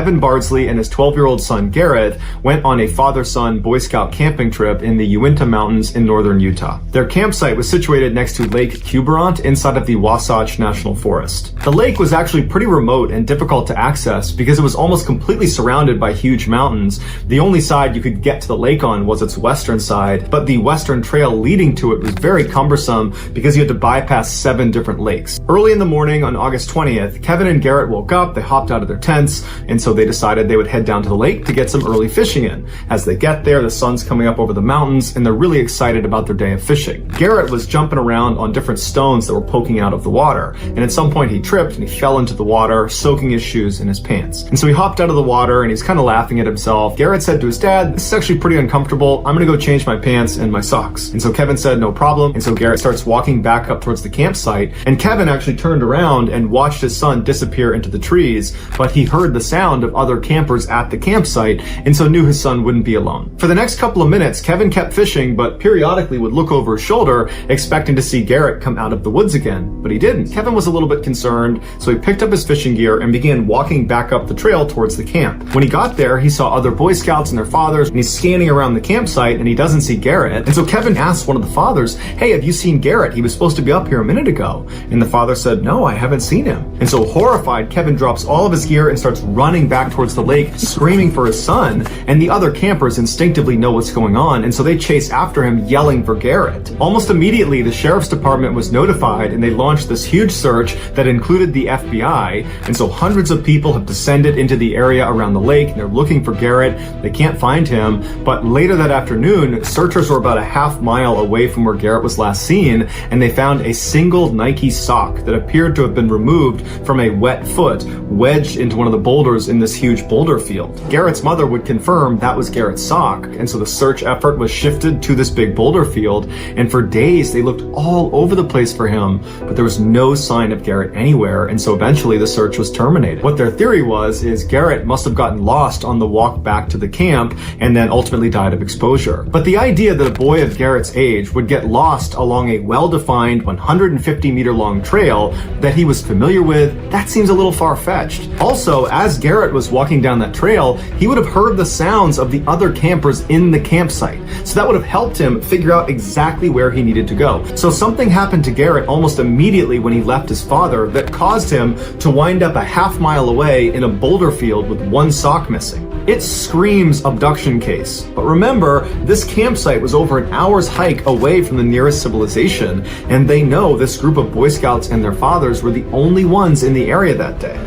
Kevin Bardsley and his 12-year-old son Garrett went on a father-son Boy Scout camping trip in the Uinta Mountains in northern Utah. Their campsite was situated next to Lake Quiberon inside of the Wasatch National Forest. The lake was actually pretty remote and difficult to access because it was almost completely surrounded by huge mountains. The only side you could get to the lake on was its western side, but the western trail leading to it was very cumbersome because you had to bypass 7 different lakes. Early in the morning on August 20th, Kevin and Garrett woke up, they hopped out of their tents, and so they decided they would head down to the lake to get some early fishing in. As they get there, the sun's coming up over the mountains, and they're really excited about their day of fishing. Garrett was jumping around on different stones that were poking out of the water, and at some point he tripped and he fell into the water, soaking his shoes and his pants. And so he hopped out of the water and he's kind of laughing at himself. Garrett said to his dad, "This is actually pretty uncomfortable. I'm gonna go change my pants and my socks." And so Kevin said, "No problem." And so Garrett starts walking back up towards the campsite, and Kevin actually turned around and watched his son disappear into the trees, but he heard the sound of other campers at the campsite, and so knew his son wouldn't be alone. For the next couple of minutes, Kevin kept fishing, but periodically would look over his shoulder, expecting to see Garrett come out of the woods again, but he didn't. Kevin was a little bit concerned, so he picked up his fishing gear and began walking back up the trail towards the camp. When he got there, he saw other Boy Scouts and their fathers, and he's scanning around the campsite, and he doesn't see Garrett. And so Kevin asked one of the fathers, "Hey, have you seen Garrett? He was supposed to be up here a minute ago." And the father said, "No, I haven't seen him." And so horrified, Kevin drops all of his gear and starts running back towards the lake, screaming for his son, and the other campers instinctively know what's going on, and so they chase after him, yelling for Garrett. Almost immediately, the sheriff's department was notified, and they launched this huge search that included the FBI, and so hundreds of people have descended into the area around the lake, and they're looking for Garrett. They can't find him, but later that afternoon, searchers were about a half mile away from where Garrett was last seen, and they found a single Nike sock that appeared to have been removed from a wet foot, wedged into one of the boulders in this huge boulder field. Garrett's mother would confirm that was Garrett's sock, and so the search effort was shifted to this big boulder field, and for days they looked all over the place for him, but there was no sign of Garrett anywhere, and so eventually the search was terminated. What their theory was is Garrett must have gotten lost on the walk back to the camp and then ultimately died of exposure. But the idea that a boy of Garrett's age would get lost along a well-defined 150-meter long trail that he was familiar with, that seems a little far-fetched. Also, as Garrett was walking down that trail, he would have heard the sounds of the other campers in the campsite, so that would have helped him figure out exactly where he needed to go. So something happened to Garrett almost immediately when he left his father that caused him to wind up a half mile away in a boulder field with one sock missing. It screams abduction case. But remember, this campsite was over an hour's hike away from the nearest civilization, and they know this group of Boy Scouts and their fathers were the only ones in the area that day.